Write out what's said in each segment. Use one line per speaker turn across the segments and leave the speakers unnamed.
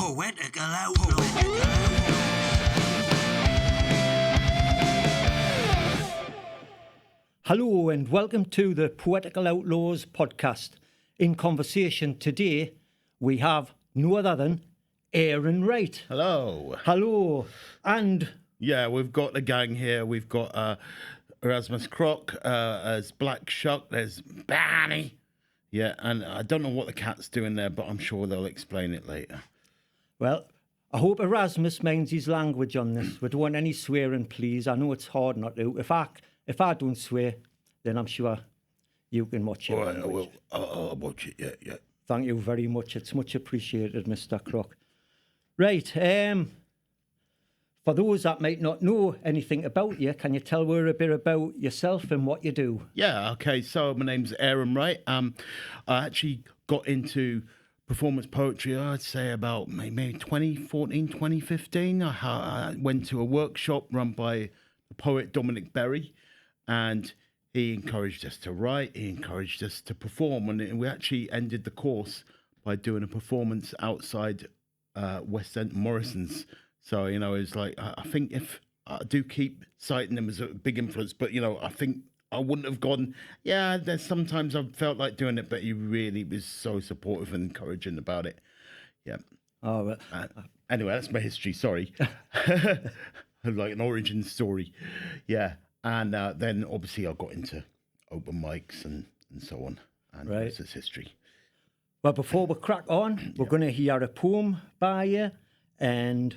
Poetical Outlaws.
Hello and welcome to the Poetical Outlaws podcast. In conversation today, we have no other than Aaron Wright.
Hello.
Hello. And
Yeah, we've got the gang here. We've got Erasmus Croc, there's Black Shuck, there's Barney. Yeah, and I don't know what the cat's doing there, but I'm sure they'll explain it later.
well, I hope Erasmus minds his language on this. We don't want any swearing, please. I know it's hard not to. If I don't swear, then I'm sure you can watch it.
All right, I'll watch it, yeah.
Thank you very much. It's much appreciated, Mr. Croc. Right, for those that might not know anything about you, can you tell her a bit about yourself and what you do?
Yeah, okay, so my name's Aaron Wright. I actually got into performance poetry, I'd say about maybe 2014, 2015. I went to a workshop run by the poet Dominic Berry, and he encouraged us to write, he encouraged us to perform, and we actually ended the course by doing a performance outside West End Morrison's. So, you know, it's like, I think if I do keep citing them as a big influence, but, you know, I think I wouldn't have gone, yeah, there's sometimes I've felt like doing it, but he really was so supportive and encouraging about it. Yeah.
Oh, well,
Anyway, that's my history, sorry. Like an origin story. Yeah. And then obviously I got into open mics and so on. And
Right.
this is history.
well, before we crack on, we're going to hear a poem by you. And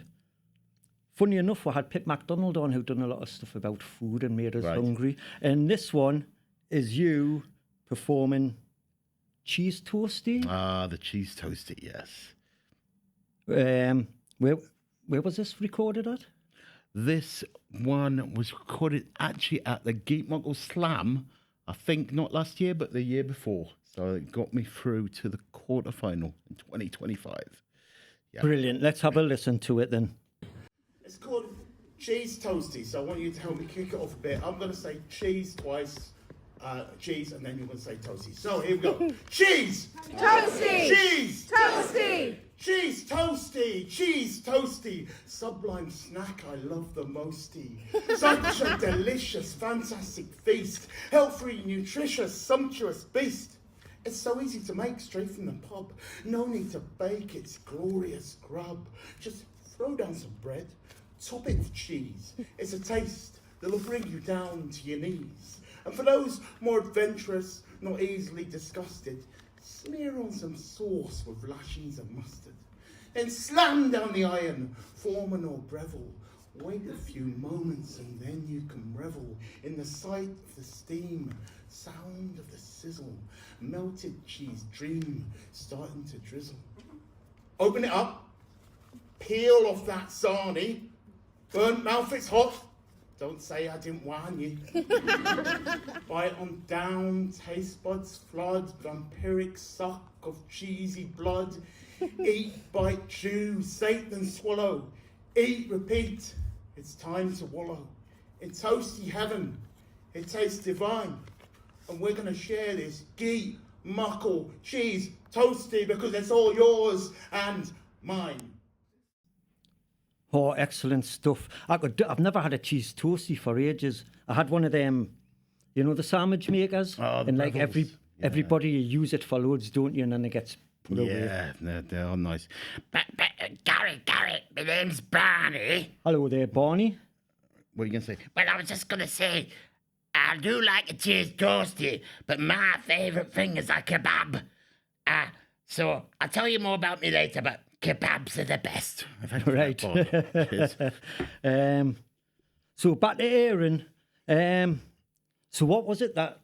funny enough, we had Pip MacDonald on, who done a lot of stuff about food and made us
Right.
hungry. And this one is you performing Cheese Toastie.
The cheese toastie, yes.
Where was this recorded at?
This one was recorded actually at the Geet Muckle Slam, I think not last year, but the year before. So it got me through to the quarterfinal in 2025.
Brilliant. Let's have a listen to it then.
It's called Cheese Toastie, so I want you to help me kick it off a bit. I'm going to say cheese twice, cheese, and then you're going to say toasty. So here we go. Cheese!
Toasty!
Cheese!
Toasty!
Cheese toasty, cheese toasty, sublime snack I love the mosty. Such a delicious, fantastic feast, health-free, nutritious, sumptuous beast. It's so easy to make straight from the pub. No need to bake, it's glorious grub. Just throw down some bread, top it with cheese. It's a taste that'll bring you down to your knees. And for those more adventurous, not easily disgusted, smear on some sauce with lashes of mustard. Then slam down the iron, foreman or breville. Wait a few moments and then you can revel in the sight of the steam, sound of the sizzle, melted cheese dream starting to drizzle. Open it up, peel off that sarnie, burnt mouth it's hot. Don't say I didn't warn you. Bite on down, taste buds flood, vampiric suck of cheesy blood. Eat, bite, chew, sate then swallow. Eat, repeat, it's time to wallow. In toasty heaven, it tastes divine. And we're gonna share this Geet, Muckle, cheese, toasty because it's all yours and mine.
Oh, excellent stuff. I've never had a cheese toastie for ages. I had one of them, you know, the sandwich makers.
Oh, the
and like
Breville's. Yeah.
everybody, you use it for loads, don't you? And then it gets put away.
Yeah, they're all nice. But Gary, my name's Barney.
Hello there, Barney.
What are you going to say?
Well, I was just going to say, I do like a cheese toastie, but my favourite thing is a kebab. So I'll tell you more about me later, but kebabs are the best.
Right.
Cheers.
So back to Aaron. So what was it that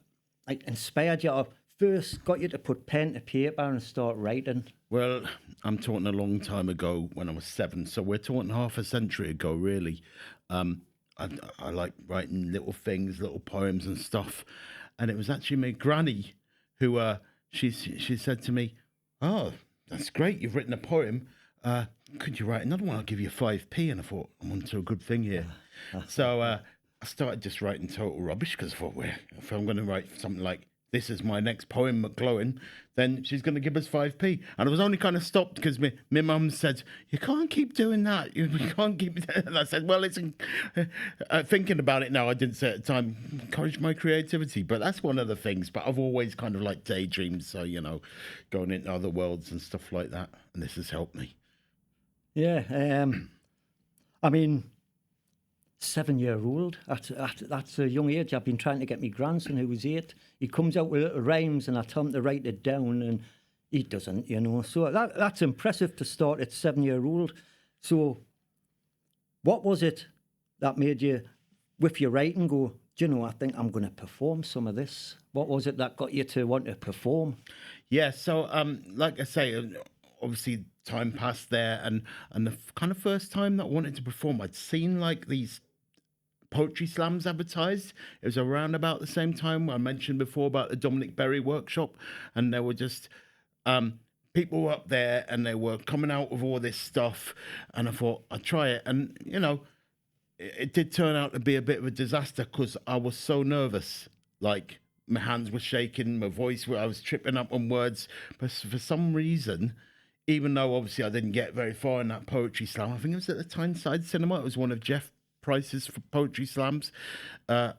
like inspired you or first got you to put pen to paper and start writing?
Well, I'm talking a long time ago when I was 7, so we're talking half a century ago, really. I like writing little things, little poems and stuff. And it was actually my granny who, she said to me, "Oh, that's great, you've written a poem. Could you write another one? I'll give you 5p. And I thought, I'm onto a good thing here. So I started just writing total rubbish because I thought, well, if I'm going to write something like this is my next poem, McGlowin, then she's going to give us 5p. And I was only kind of stopped because my mum said, you can't keep doing that. You can't keep. And I said, well, it's thinking about it now. I didn't say at the time, encourage my creativity. But that's one of the things. But I've always kind of like daydreamed. So, going into other worlds and stuff like that. And this has helped me.
Yeah. I mean, 7-year-old, that's a young age. I've been trying to get my grandson, who was 8. He comes out with little rhymes and I tell him to write it down and he doesn't, So that's impressive to start at 7-year-old. So what was it that made you, with your writing, go, I think I'm going to perform some of this? What was it that got you to want to perform?
Yeah, so like I say, obviously time passed there, and the kind of first time that I wanted to perform, I'd seen like these poetry slams advertised. It was around about the same time I mentioned before about the Dominic Berry workshop, and there were just people were up there and they were coming out with all this stuff, and I thought I'd try it, and it did turn out to be a bit of a disaster because I was so nervous. Like, my hands were shaking, my voice, I was tripping up on words, but for some reason, even though obviously I didn't get very far in that poetry slam, I think it was at the Tyneside Cinema. It was one of Jeff Price's for poetry slams. I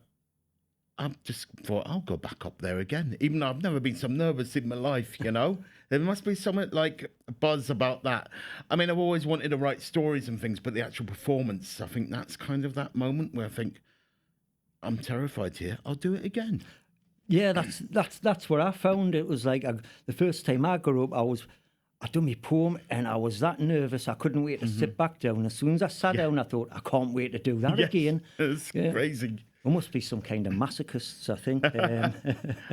just thought, I'll go back up there again, even though I've never been so nervous in my life, There must be something like a buzz about that. I mean, I've always wanted to write stories and things, but the actual performance, I think that's kind of that moment where I think, I'm terrified here, I'll do it again.
Yeah, that's what I found. It was like the first time I got up, I done my poem and I was that nervous. I couldn't wait to sit back down. As soon as I sat down, I thought, I can't wait to do that again.
It's crazy.
There must be some kind of masochists, I think.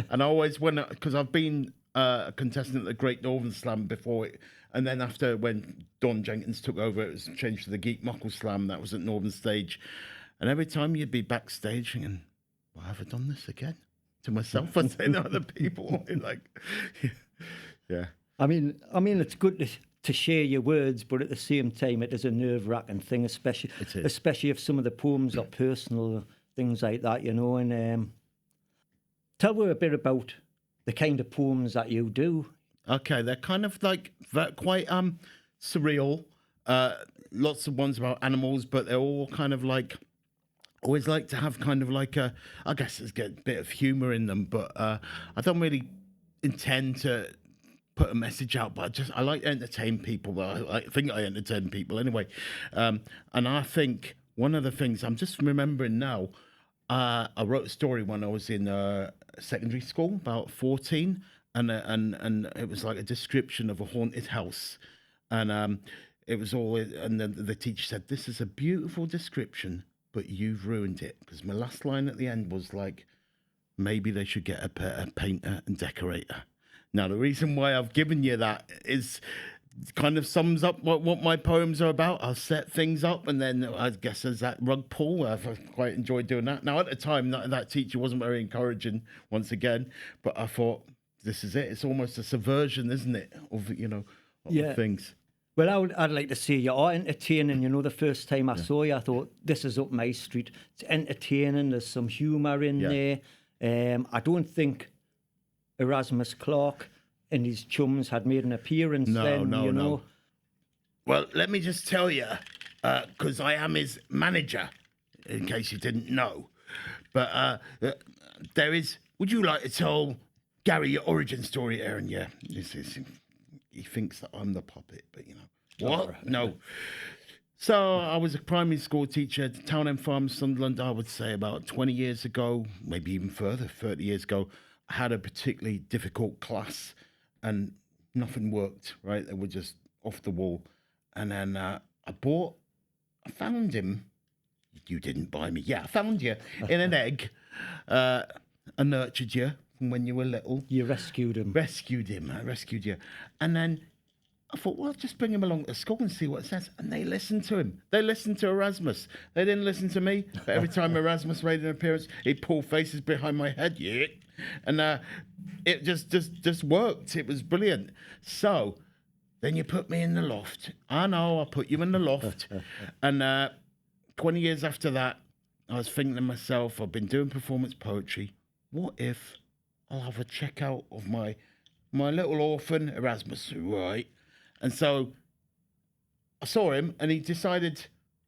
And I always went, because I've been a contestant at the Great Northern Slam before it, and then after when Don Jenkins took over, it was changed to the Geet Muckle Slam. That was at Northern Stage. And every time you'd be backstage thinking, well, have I done this again? To myself, I'd say to other people. Yeah. I
mean, it's good to share your words, but at the same time, it is a nerve-wracking thing, especially if some of the poems are personal, things like that, And tell me a bit about the kind of poems that you do.
Okay, they're kind of like quite surreal. Lots of ones about animals, but they're all kind of like. Always like to have kind of like I guess there's a bit of humour in them, but I don't really intend to put a message out, but I like to entertain people. But I think I entertain people anyway. And I think one of the things I'm just remembering now, I wrote a story when I was in secondary school, about 14, and it was like a description of a haunted house, and it was all, and then the teacher said, "This is a beautiful description, but you've ruined it," because my last line at the end was like, maybe they should get a painter and decorator. Now, the reason why I've given you that is kind of sums up what my poems are about. I'll set things up, and then I guess there's that rug pull. I've quite enjoyed doing that. Now, at the time, that teacher wasn't very encouraging, once again, but I thought, this is it. It's almost a subversion, isn't it, of, of things.
Well, I'd like to say you are entertaining. The first time I saw you, I thought, this is up my street. It's entertaining. There's some humour in there. I don't think Erasmus Croc and his chums had made an appearance then. No.
Well, let me just tell you, because I am his manager, in case you didn't know. But there is... Would you like to tell Gary your origin story, Aaron? Yeah. He thinks that I'm the puppet, but what? No. So I was a primary school teacher at Townend Farm, Sunderland. I would say about 20 years ago, maybe even further, 30 years ago. I had a particularly difficult class, and nothing worked. Right, they were just off the wall. And then I found him. You didn't buy me. Yeah, I found you in an egg. I nurtured you from when you were little.
You rescued him.
I rescued you. And then I thought, well, just bring him along to school and see what it says. And they listened to him. They listened to Erasmus. They didn't listen to me. But every time Erasmus made an appearance, he'd pull faces behind my head. Yeah. And it just worked. It was brilliant. So then you put me in the loft. I know, I put you in the loft. And 20 years after that, I was thinking to myself, I've been doing performance poetry. What if I'll have a checkout of my little orphan Erasmus Wright. And so I saw him, and I decided,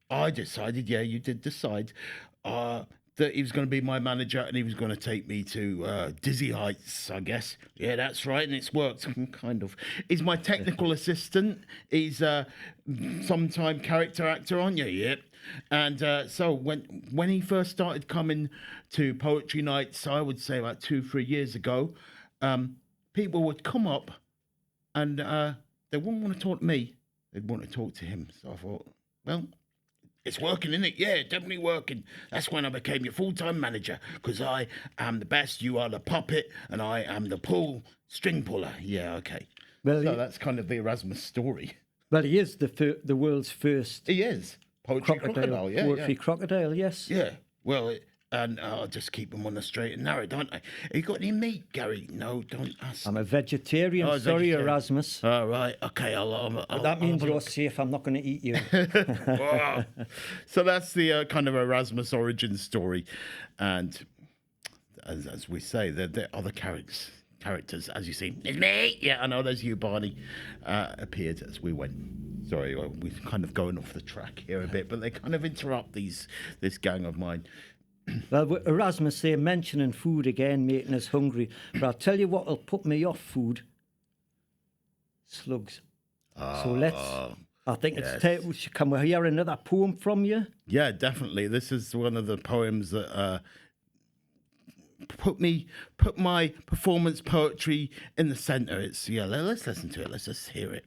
yeah, you did decide, that he was going to be my manager, and he was going to take me to dizzy heights, I guess. Yeah, that's right, and it's worked, kind of. He's my technical assistant. He's sometime character actor, aren't you? Yep. And so when he first started coming to poetry nights, I would say about 2-3 years ago, people would come up, and they wouldn't want to talk to me. They'd want to talk to him. So I thought, well, it's working, isn't it? Yeah, definitely working. That's when I became your full-time manager, because I am the best, you are the puppet, and I am the string puller. Yeah, okay.
Well,
so that's kind of the Erasmus story.
Well, he is the world's first
He is. Poetry crocodile, yeah.
Poetry crocodile, yes.
Yeah, well, and I'll just keep them on the straight and narrow, don't I? Have you got any meat, Gary? No, don't ask.
I'm a vegetarian.
Oh,
Sorry,
vegetarian.
Erasmus.
All right, okay.
But that means you're safe. I'm not going to eat you.
Wow. So that's the kind of Erasmus origin story. And as we say, there are other characters, as you see.
It's me.
Yeah, I know there's you, Barney, appeared as we went. Sorry, we're kind of going off the track here a bit, but they kind of interrupt this gang of mine.
Well, Erasmus, they're mentioning food again, making us hungry. But I'll tell you what will put me off food. Slugs. So I think can we hear another poem from you?
Yeah, definitely. This is one of the poems that put my performance poetry in the centre. Let's listen to it. Let's just hear it.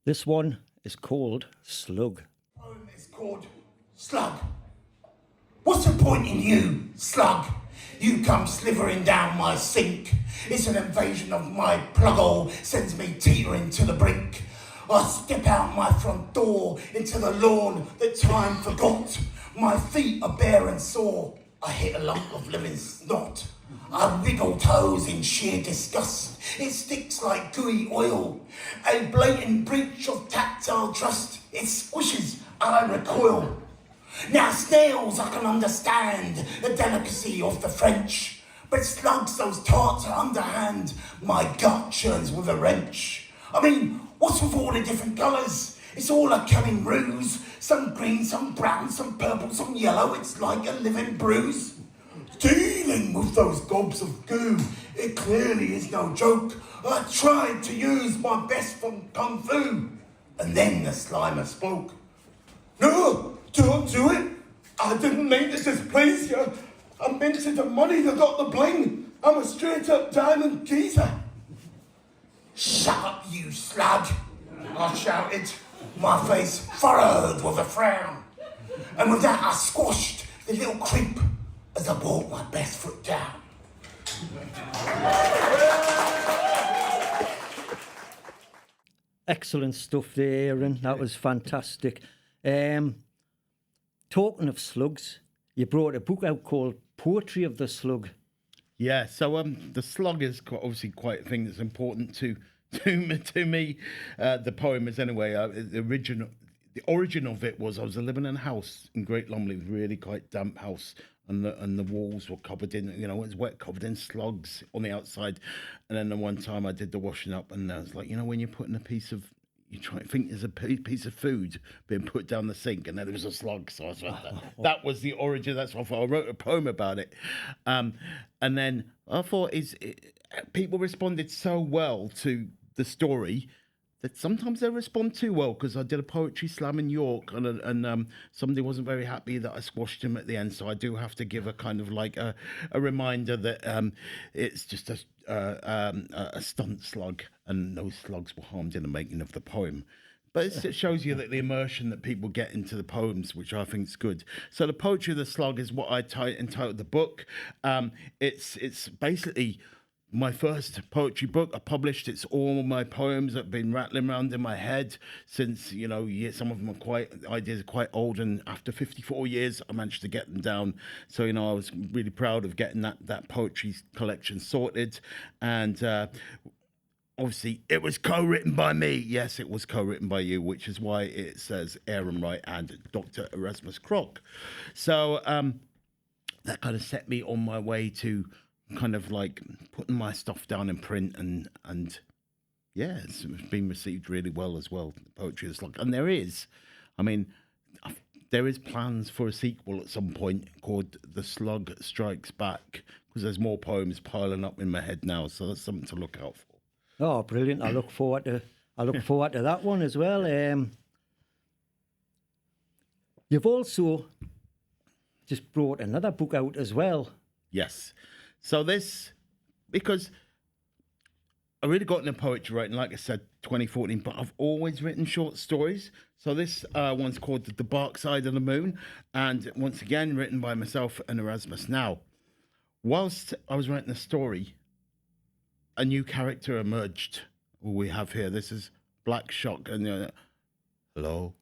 This one is called Slug.
The poem is called Slug. What's the point in you, Slug? You come slithering down my sink. It's an invasion of my plug-hole, sends me teetering to the brink. I step out my front door into the lawn that time forgot. My feet are bare and sore. I hit a lump of living snot. I wriggle toes in sheer disgust. It sticks like gooey oil. A blatant breach of tactile trust. It squishes and I recoil. Now snails I can understand, the delicacy of the French. But slugs, those tarts are underhand. My gut churns with a wrench. I mean, what's with all the different colours? It's all a cunning ruse. Some green, some brown, some purple, some yellow. It's like a living bruise. Dealing with those gobs of goo, it clearly is no joke. I tried to use my best from Kung Fu. And then the Slimer spoke. No, don't do it. I didn't mean to displease you. I minted the money that got the bling. I'm a straight-up diamond geezer. Shut up, you slug, I shouted, my face furrowed with a frown. And with that I squashed the little creep as I brought my best foot down.
Excellent stuff there, Aaron. That was fantastic. Talking of slugs, you brought a book out called Poetry of the Slug.
Yeah, so the slug is obviously quite a thing that's important to me. The poem is anyway. The origin of it was I was living in a house in Great Lumley, really quite damp house, and the walls were covered in, it was wet, covered in slugs on the outside. And then the one time I did the washing up, and I was like, when you're putting you try to think there's a piece of food being put down the sink, and then there was a slug. So I was like, that was the origin. That's what I thought. I wrote a poem about it. And then I thought people responded so well to the story that sometimes they respond too well, because I did a poetry slam in York, and somebody wasn't very happy that I squashed him at the end. So I do have to give a kind of like a reminder that it's just a stunt slug, and no slugs were harmed in the making of the poem. But it shows you that the immersion that people get into the poems, which I think is good. So the Poetry of the Slug is what I entitled the book. It's basically my first poetry book I published. It's all my poems that have been rattling around in my head since, some of them ideas are quite old, and after 54 years, I managed to get them down. So, I was really proud of getting that poetry collection sorted. And obviously, it was co-written by me. Yes, it was co-written by you, which is why it says Aaron Wright and Dr. Erasmus Croc. So that kind of set me on my way to kind of like putting my stuff down in print, and yeah, it's been received really well as well. Poetry is like, and there is plans for a sequel at some point called The Slug Strikes Back, because there's more poems piling up in my head now, so that's something to look out for.
Oh, brilliant! I look forward to that one as well. You've also just brought another book out as well.
Yes. So this, because I really got into poetry writing, like I said, 2014, but I've always written short stories. So this one's called The Bark Side of the Moon, and once again, written by myself and Erasmus. Now, whilst I was writing the story, a new character emerged. We have here, this is Black Shuck, and hello,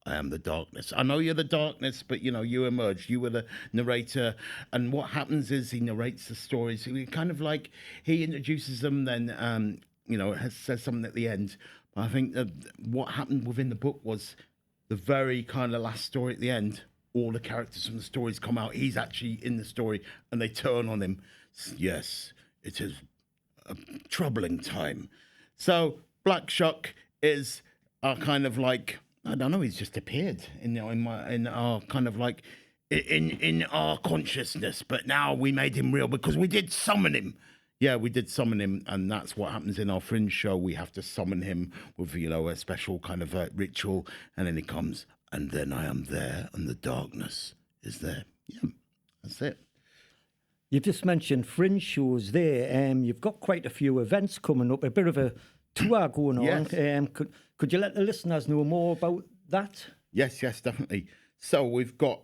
I am the darkness. I know you're the darkness, but you emerged. You were the narrator, and what happens is he narrates the stories. He kind of like he introduces them, then says something at the end. But I think that what happened within the book was the very kind of last story at the end. All the characters from the stories come out. He's actually in the story, and they turn on him. Yes, it is a troubling time. So Black Shuck is kind of like, I don't know, he's just appeared in our kind of like in our consciousness, but now we made him real because we did summon him. Yeah, we did summon him, and that's what happens in our Fringe show. We have to summon him with a special kind of ritual, and then he comes, and then I am there, and the darkness is there. Yeah, that's it.
You've just mentioned Fringe shows there. You've got quite a few events coming up, a bit of a tour going on.
Yes.
Could you let the listeners know more about that?
Yes, definitely. So we've got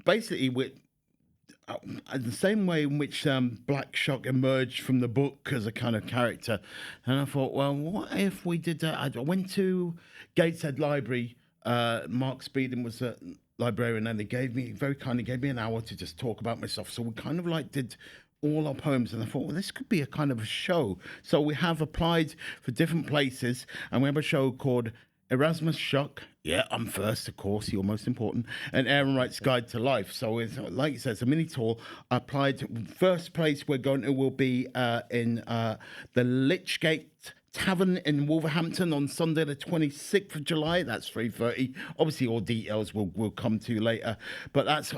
basically the same way in which Black Shuck emerged from the book as a kind of character, and I thought, well, what if we did that? I went to Gateshead Library. Mark Speeding was a librarian, and they very kindly gave me an hour to just talk about myself. So we kind of like did all our poems, and I thought, well, this could be a kind of a show. So we have applied for different places, and we have a show called Erasmus Croc. Yeah, I'm first, of course, you're most important. And Aaron Wright's Guide to Life. So it's, like you said, it's a mini tour. I applied. First place we're going to will be in the Lichgate Tavern in Wolverhampton on Sunday the 26th of July. That's 3:30. Obviously, all details will come to you later. But that's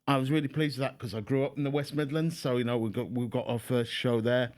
I was really pleased with that because I grew up in the West Midlands, so we've got our first show there,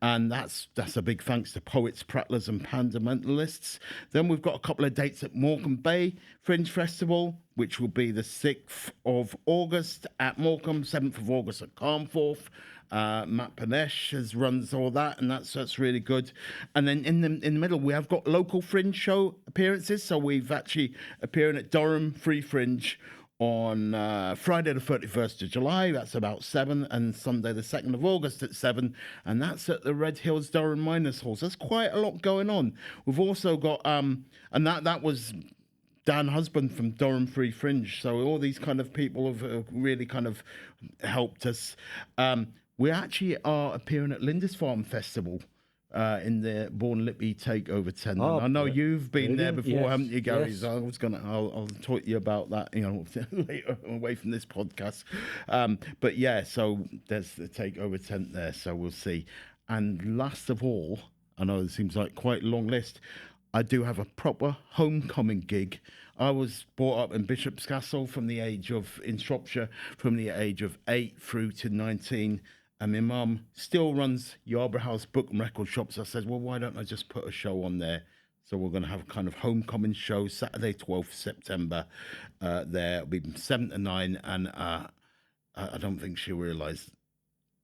and that's a big thanks to poets, prattlers, and fundamentalists. Then we've got a couple of dates at Morecambe Bay Fringe Festival, which will be the 6th of August at Morecambe, 7th of August at Carnforth. Matt Panesh runs all that, and that's really good. And then in the middle, we have got local Fringe show appearances. So we've actually appearing at Durham Free Fringe on Friday the 31st of July, that's about 7, and Sunday the 2nd of August at 7, and that's at the Red Hills Durham Miners Hall. So there's quite a lot going on. We've also got, and that was Dan Husband from Durham Free Fringe, so all these kind of people have really kind of helped us. We actually are appearing at Lindisfarne Festival in the Born Lippy Takeover tent.
Oh,
I know you've been there
brilliant.
before,
Yes,
haven't you, Gary?
yes.
So I'll talk to you about that, later away from this podcast. But yeah, so there's the Takeover tent there, so we'll see. And last of all, I know it seems like quite a long list, I do have a proper homecoming gig. I was brought up in Bishop's Castle in Shropshire, from the age of 8 through to 19. And my mum still runs Yarborough House Book and Record Shops. I said, well, why don't I just put a show on there? So we're going to have a kind of homecoming show, Saturday, 12th September. There it'll be 7 to 9. And I don't think she'll realise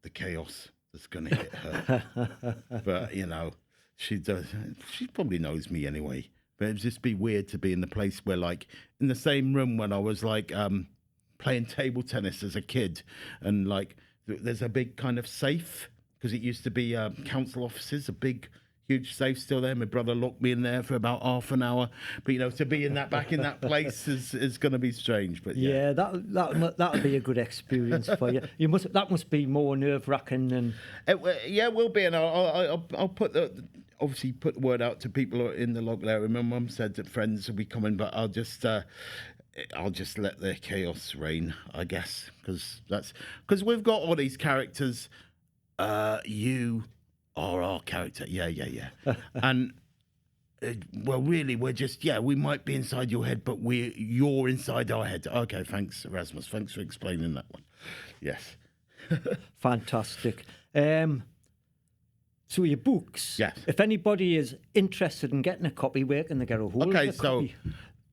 the chaos that's going to hit her. But, she does. She probably knows me anyway. But it'd just be weird to be in the place where, like, in the same room when I was, like, playing table tennis as a kid. And, like, there's a big kind of safe, because it used to be council offices, a big, huge safe still there. My brother locked me in there for about half an hour. But, to be back in that place is going to be strange. But
yeah, that'll be a good experience for you. That must be more nerve-wracking than...
It will be, and I'll put the word out to people in the local area. My mum said that friends will be coming, but I'll just... I'll just let the chaos reign, I guess, because we've got all these characters. You are our character, yeah, and well, really, we're just we might be inside your head, but you're inside our head. Okay, thanks, Erasmus. Thanks for explaining that one. Yes,
Fantastic. So your books.
Yes.
If anybody is interested in getting a copy, where can they get a hold of a copy?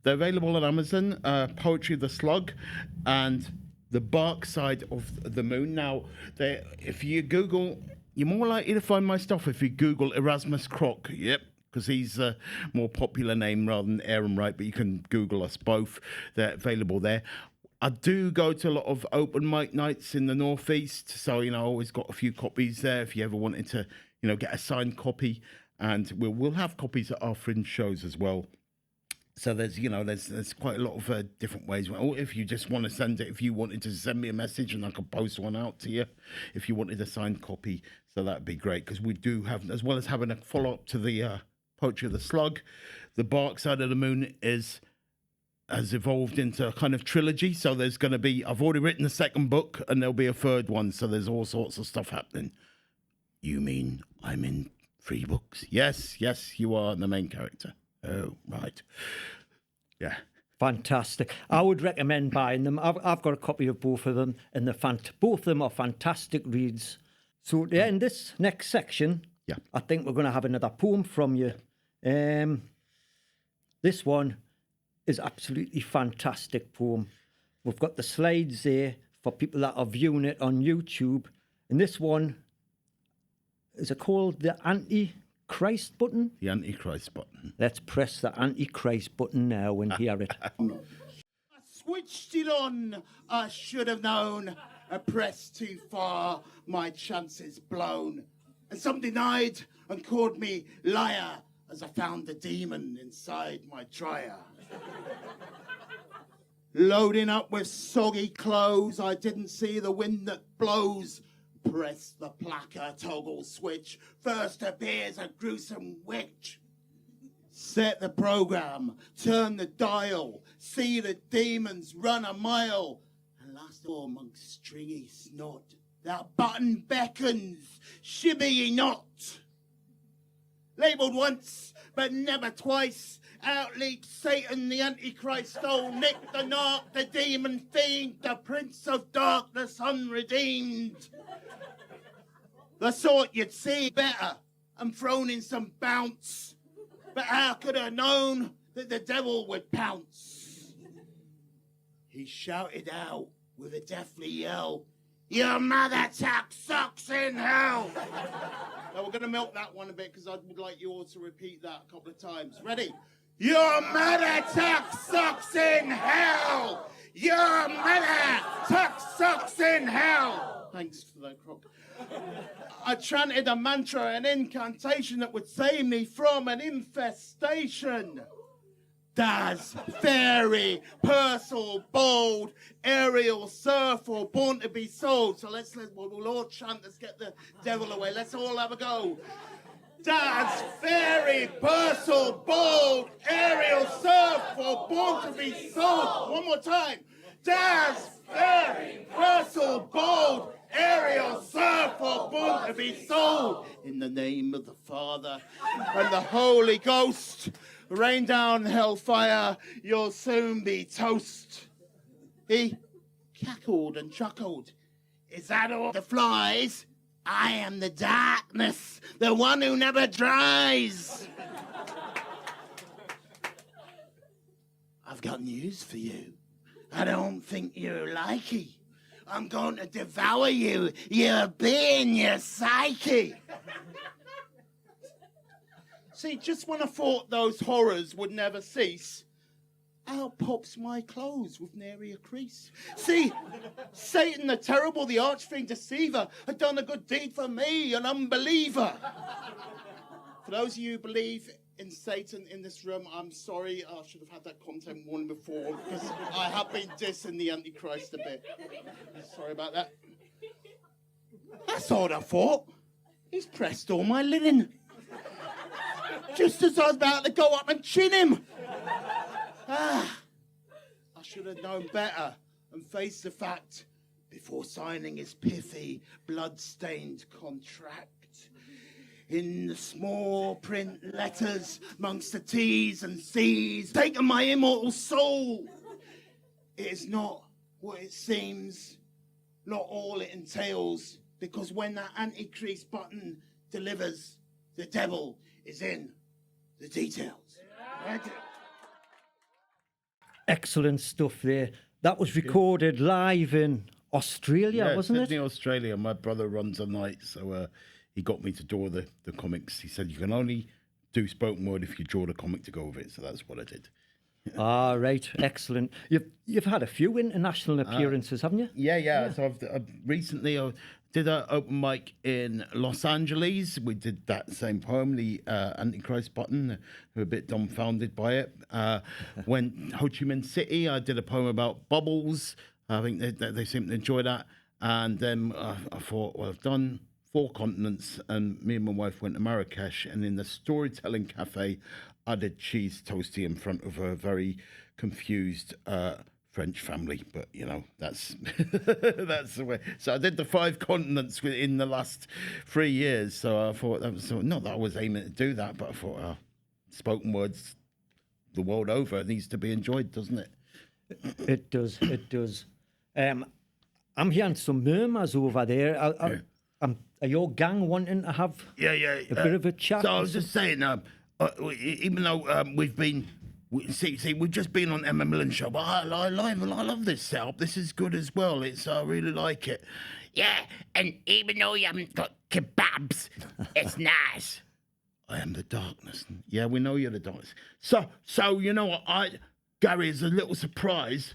They're available on Amazon, Poetry of the Slug and The Bark Side of the Moon. Now, if you Google, you're more likely to find my stuff if you Google Erasmus Croc. Yep, because he's a more popular name rather than Aaron Wright, but you can Google us both. They're available there. I do go to a lot of open mic nights in the Northeast, so, I always got a few copies there if you ever wanted to, get a signed copy. And we'll have copies at our fringe shows as well. So there's quite a lot of different ways. Or if you just want to send it, if you wanted to send me a message and I could post one out to you, if you wanted a signed copy, so that'd be great. Because we do have, as well as having a follow-up to the Poetry of the Slug, The Bark Side of the Moon has evolved into a kind of trilogy. So there's going to be, I've already written the second book and there'll be a third one. So there's all sorts of stuff happening. You mean I'm in 3 books? Yes, you are the main character. Oh, right. Yeah.
Fantastic. I would recommend buying them. I've got a copy of both of them, and both of them are fantastic reads. So to end this next section, I think we're going to have another poem from you. This one is absolutely fantastic poem. We've got the slides there for people that are viewing it on YouTube. And this one, is it called the Antichrist button?
The Antichrist button.
Let's press the Antichrist button now and hear it.
I switched it on, I should have known. I pressed too far, my chances blown. And some denied and called me liar as I found the demon inside my dryer. Loading up with soggy clothes, I didn't see the wind that blows. Press the placker toggle switch. First appears a gruesome witch. Set the program, turn the dial, see the demons run a mile. And last of all, amongst stringy snot, that button beckons, shibby ye not. Labelled once, but never twice, out leaps Satan, the Antichrist, old Nick the Narc, the demon fiend, the Prince of Darkness unredeemed. The sort you'd see better and thrown in some bounce. But how could I known that the devil would pounce? He shouted out with a deathly yell, "Your mother tuck socks in hell!" Now we're going to milk that one a bit because I would like you all to repeat that a couple of times. Ready? Your mother tuck socks in hell! Your mother tuck socks in hell! Thanks for that, Croc. I chanted a mantra, an incantation that would save me from an infestation. Daz, fairy, Purcell, bold, aerial, surf, or born to be sold. So we'll all chant, let's get the devil away. Let's all have a go. Daz, fairy, Purcell, bold, aerial, surf, or born to be sold. One more time. Daz, fairy, Purcell, bold, aerial, surf, or born to be sold. In the name of the Father and the Holy Ghost, rain down hellfire, you'll soon be toast. He cackled and chuckled. Is that all the flies? I am the darkness, the one who never dries. I've got news for you. I don't think you're likey. I'm going to devour you, your being, your psyche. See, just when I thought those horrors would never cease, out pops my clothes with nary a crease. See, Satan the terrible, the arch-fiend deceiver, had done a good deed for me, an unbeliever. For those of you who believe in Satan in this room, I'm sorry, I should have had that content warning before, because I have been dissing the Antichrist a bit. Sorry about that. That's all I thought. He's pressed all my linen. Just as I was about to go up and chin him. I should have known better and faced the fact before signing his pithy, blood-stained contract. In the small print letters amongst the T's and C's, taken my immortal soul. It is not what it seems, not all it entails, because when that anti-crease button delivers, the devil is in the details.
Excellent stuff there. That was recorded live in Australia, wasn't
Sydney,
it?
Australia. My brother runs a night, so he got me to draw the comics. He said you can only do spoken word if you draw the comic to go with it, so that's what I did.
Ah, right. Excellent. You've had a few international appearances, haven't you?
Yeah. So I've recently did an open mic in Los Angeles. We did that same poem, the Antichrist button. We were a bit dumbfounded by it. Went Ho Chi Minh City. I did a poem about bubbles. I think they seemed to enjoy that. And then I thought, well, I've done 4 continents, and me and my wife went to Marrakesh, and in the storytelling cafe, I did cheese toastie in front of a very confused French family. But that's that's the way. So I did the 5 continents in the last 3 years. So I thought that was not that I was aiming to do that, but I thought spoken words the world over needs to be enjoyed, doesn't it?
It does. It does. I'm hearing some murmurs over there. Are your gang wanting to have a bit of a chat?
So I was just saying, even though we've just been on Emma Millen's show, but I love this setup. This is good as well. I really like it.
Yeah, and even though you haven't got kebabs, it's nice.
I am the darkness. Yeah, we know you're the darkness. So you know what? Gary, is a little surprise.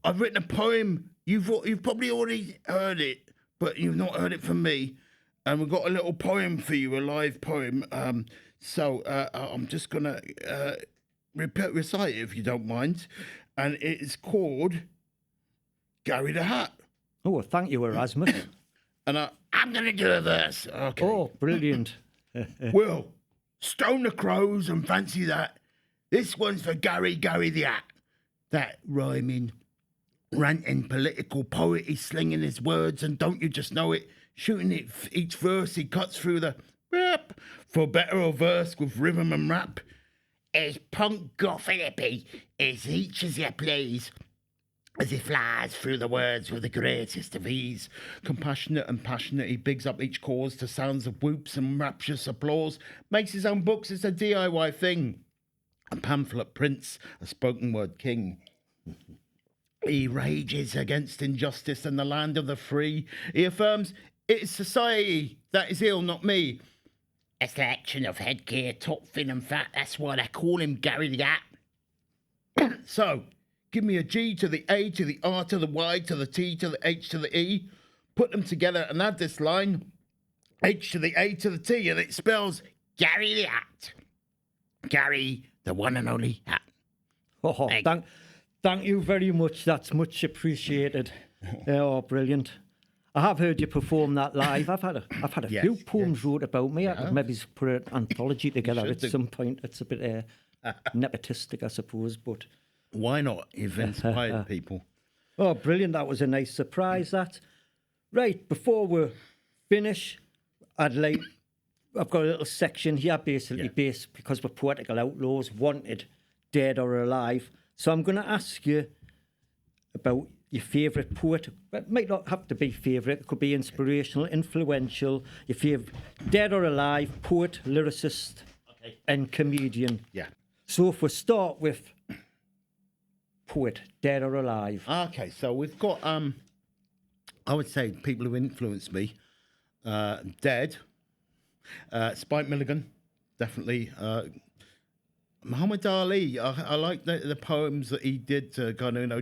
I've written a poem. You've probably already heard it, but you've not heard it from me. And we've got a little poem for you, a live poem. So I'm just gonna recite it if you don't mind. And it is called Gary the Hat.
Oh, well, thank you, Erasmus.
And
I'm going to do a verse.
okay.
Oh, brilliant.
Well, stone the crows and fancy that. This one's for Gary the Hat. That rhyming, ranting, political poet, he's slinging his words, and don't you just know it? Shooting it each verse, he cuts through the rap for better or verse with rhythm and rap.
As punk goth Lippy, as each as you please, as he flies through the words with the greatest of ease.
Compassionate and passionate, he bigs up each cause to sounds of whoops and rapturous applause. Makes his own books, it's a DIY thing. A pamphlet prince, a spoken word king. He rages against injustice and the land of the free. He affirms it is society that is ill, not me.
A selection of headgear, top, thin and fat, that's why they call him Gary the Hat.
So, give me a G to the A to the R to the Y to the T to the H to the E. Put them together and add this line. H to the A to the T, and it spells
Gary the Hat. Gary, the one and only Hat.
Oh, thank you very much. That's much appreciated. Oh, brilliant. I have heard you perform that live. I've had a
Yes,
few poems wrote about me. I could maybe put an anthology together at
do.
some point. It's a bit nepotistic, I suppose, but...
why not? You've inspired people.
Oh, brilliant. That was a nice surprise, that. Right, before we finish, I've got a little section here, basically, based because we're Poetical Outlaws, wanted, dead or alive. So I'm going to ask you about your favourite poet. It might not have to be favourite. It could be inspirational, influential, your favourite, dead or alive, poet, lyricist, and comedian.
Yeah.
So if we start with poet, dead or alive.
Okay, so we've got, I would say people who influenced me, dead, Spike Milligan, definitely, Muhammad Ali. I like the poems that he did to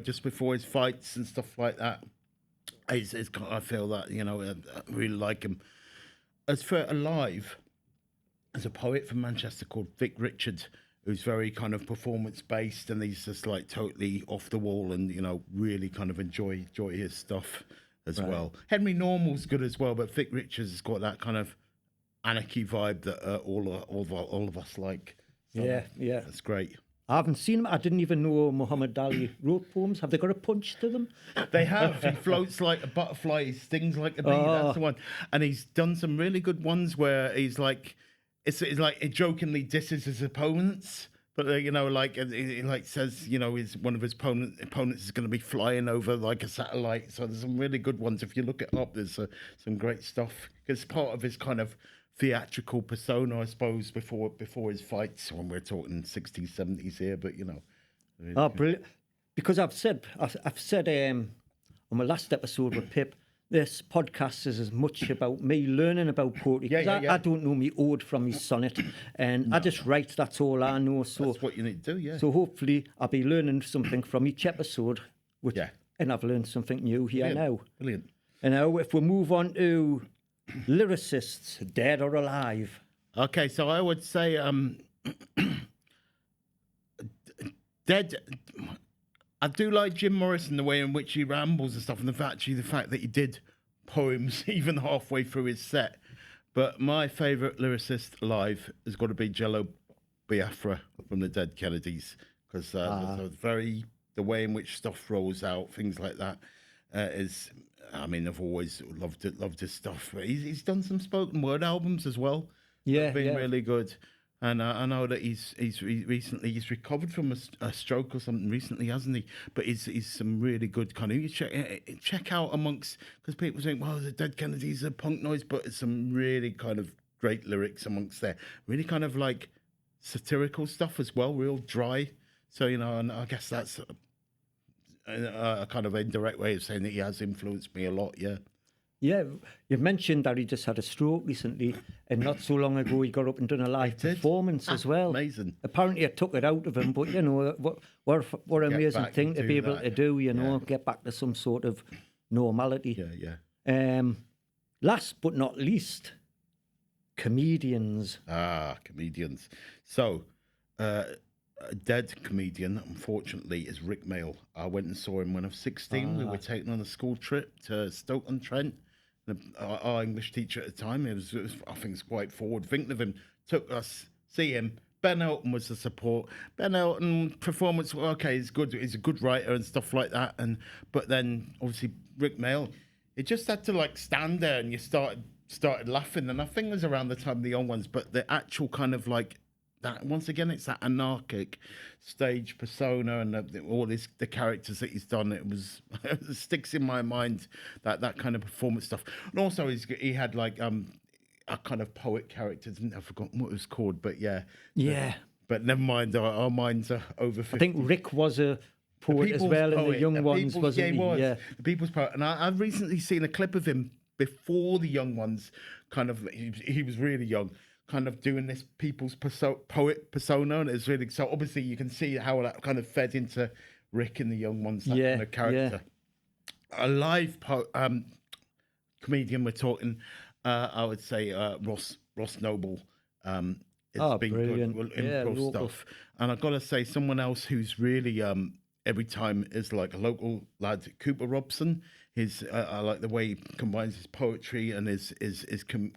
just before his fights and stuff like that. I feel that, I really like him. As for alive, there's a poet from Manchester called Vic Richards, who's very kind of performance-based, and he's just like totally off the wall and, really kind of enjoy his stuff as well. Henry Normal's good as well, but Vic Richards has got that kind of anarchy vibe that all of us like. So
Yeah.
that's great.
I haven't seen them. I didn't even know Muhammad Ali wrote poems. Have they got a punch to them?
They have. He floats like a butterfly. He stings like a bee. That's the one. And he's done some really good ones where he's like, it's like he jokingly disses his opponents. But you know, like he like says, you know, one of his opponents is going to be flying over like a satellite. So there's some really good ones. If you look it up, there's some great stuff. It's part of his kind of theatrical persona, I suppose, before his fights. When we're talking 60s, 70s here, but you know.
Oh, brilliant! Because I've said on my last episode with Pip, this podcast is as much about me learning about poetry. I don't know me ode from his sonnet, and I just write. That's all I know. So
that's what you need to do. Yeah.
So hopefully I'll be learning something from each episode. And I've learned something new here now.
Brilliant.
And now, if we move on to lyricists, dead or alive.
Okay, so I would say dead. I do like Jim Morrison, the way in which he rambles and stuff, and the fact that he did poems even halfway through his set. But my favourite lyricist alive has got to be Jello Biafra from the Dead Kennedys, because the way in which stuff rolls out, things like that, is. I mean, I've always loved his stuff. But he's done some spoken word albums as well.
Yeah,
been really good. And I know that he's recently recovered from a stroke or something recently, hasn't he? But he's some really good kind of. You check out amongst, because people think, well, the Dead Kennedys are punk noise, but it's some really kind of great lyrics amongst there. Really kind of like satirical stuff as well, real dry. So you know, and I guess that's a kind of indirect way of saying that he has influenced me a lot. Yeah.
Yeah, you mentioned that he just had a stroke recently, and not so long ago he got up and done a live performance as well.
Amazing.
Apparently, it took it out of him, but you know, what an amazing thing to be able to do. You know, get back to some sort of normality.
Yeah.
Last but not least, comedians.
Comedians. So, a dead comedian, unfortunately, is Rick Mail. I went and saw him when I was 16. We were taken on a school trip to Stoke-on-Trent. Our English teacher at the time, it was I think it's quite forward thinking of him, took us, see him. Ben Elton was the support. Ben Elton performance, okay, he's good. He's a good writer and stuff like that. But then obviously Rick Mail, it just had to like stand there, and you started laughing. And I think it was around the time of the Young Ones, but the actual kind of like that, once again, it's that anarchic stage persona and the characters that he's done. It sticks in my mind, that kind of performance stuff. And also he had like a kind of poet character. I've forgotten what it was called, but yeah. But never mind, our minds are over 50.
I think Rick was a poet as well, and the Young Ones wasn't he?
Yeah, the People's Poet. And I've recently seen a clip of him before the Young Ones. Kind of, he was really young, kind of doing this people's poet persona, and it's really, so obviously you can see how that kind of fed into Rick and the Young Ones, that kind of character. A live comedian, we're talking, I would say Ross Noble. It's been
brilliant.
Good improv stuff. And I've got to say, someone else who's really every time is like a local lad, Cooper Robson. I like the way he combines his poetry and his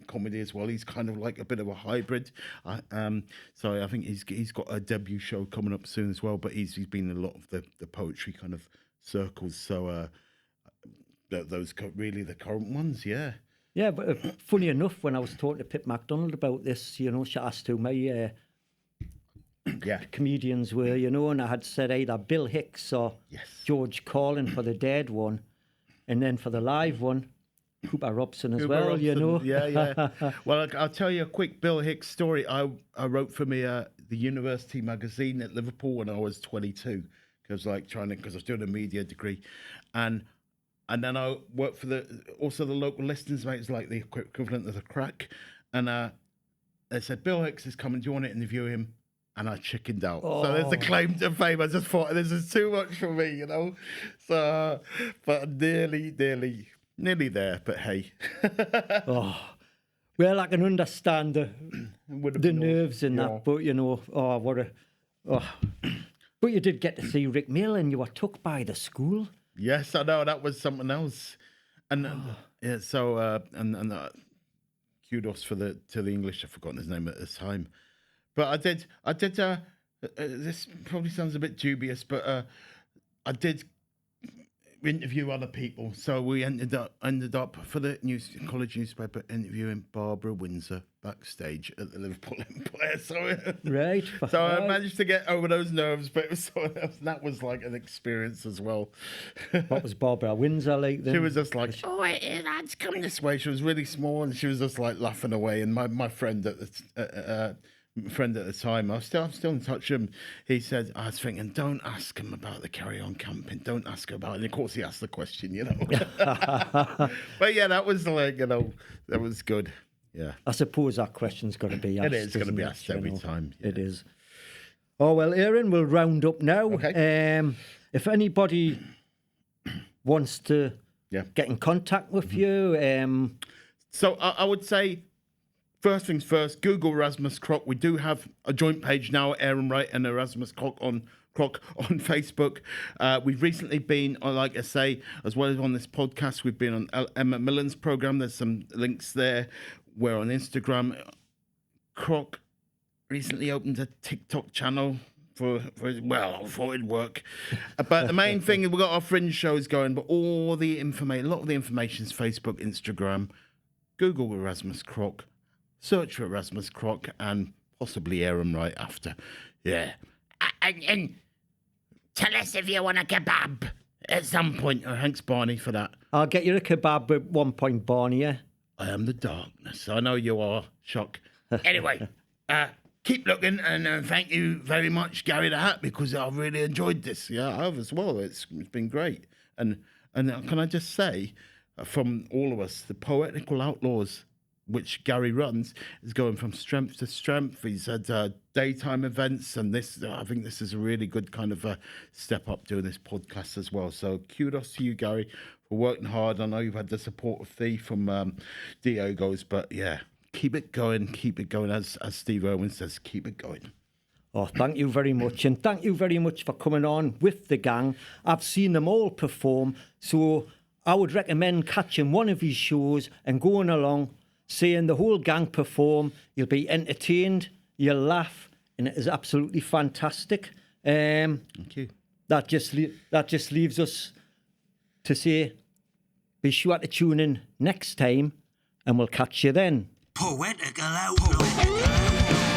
comedy as well. He's kind of like a bit of a hybrid. So I think he's got a debut show coming up soon as well. But he's been in a lot of the poetry kind of circles. So those really the current ones, yeah.
Yeah, but funny enough, when I was talking to Pip MacDonald about this, you know, she asked who my comedians were, you know, and I had said either Bill Hicks or George Carlin for the dead one. And then for the live one, Cooper Robson as well, Robson, you know.
Yeah. Well, I'll tell you a quick Bill Hicks story. I wrote for the University magazine at Liverpool when I was 22, because I was doing a media degree, and then I worked for the local listeners, mate. It's like the equivalent of the Crack, and they said Bill Hicks is coming. Do you want to interview him? And I chickened out. So there's the claim to fame. I just thought this is too much for me, you know. So, but nearly there. But hey.
Well, I can understand the nerves in that, but you know, But you did get to see Rick Mill, and you were took by the school.
Yes, I know, that was something else. And kudos to the English. I've forgotten his name at this time. But I did this probably sounds a bit dubious, but I did interview other people. So we ended up for the college newspaper interviewing Barbara Windsor backstage at the Liverpool Empire. So
Right.
so I managed to get over those nerves, but it was that was like an experience as well.
What was Barbara Windsor like then?
She was just like, "Oh, lads, come this way." She was really small, and she was just like laughing away. And my friend at the time, I'm still in touch with him. He said, "I was thinking, don't ask him about the Carry On camping. Don't ask him about it." And of course, he asked the question, you know. But yeah, that was like, that was good. Yeah,
I suppose that question's got to be asked.
it is going to
isn't
be
it,
asked
you
every
know?
time.
It is. Oh, well, Aaron, we'll round up now.
Okay.
If anybody wants to
Yeah.
get in contact with you,
So I would say, first things first, Google Erasmus Croc. We do have a joint page now, Aaron Wright and Erasmus Croc on Facebook. We've recently been, like I say, as well as on this podcast, we've been on Emma Millen's program. There's some links there. We're on Instagram. Croc recently opened a TikTok channel I thought it'd work. But the main thing is we've got our fringe shows going, but all the information, a lot of the information is Facebook, Instagram, Google Erasmus Croc, search for Erasmus Croc, and possibly Aaron Wright after. Yeah.
And tell us if you want a kebab at some point.
Oh, thanks, Barney, for that.
I'll get you a kebab at one point, Barney, yeah?
I am the darkness. I know you are, Shuck.
Anyway,
Keep looking, and thank you very much, Gary the Hat, because I've really enjoyed this. Yeah, I have as well. It's been great. And can I just say, from all of us, the Poetical Outlaws, which Gary runs, is going from strength to strength. He's had daytime events, and I think this is a really good kind of a step up doing this podcast as well. So kudos to you, Gary, for working hard. I know you've had the support of Thee from Diogo's, but yeah, keep it going, as Steve Irwin says, keep it going.
Oh, thank you very much. And thank you very much for coming on with the gang. I've seen them all perform, so I would recommend catching one of his shows and going along, seeing the whole gang perform. You'll be entertained, you'll laugh, and it is absolutely fantastic.
Thank you.
That just leaves us to say, be sure to tune in next time, and we'll catch you then.
Poetical Outlaws.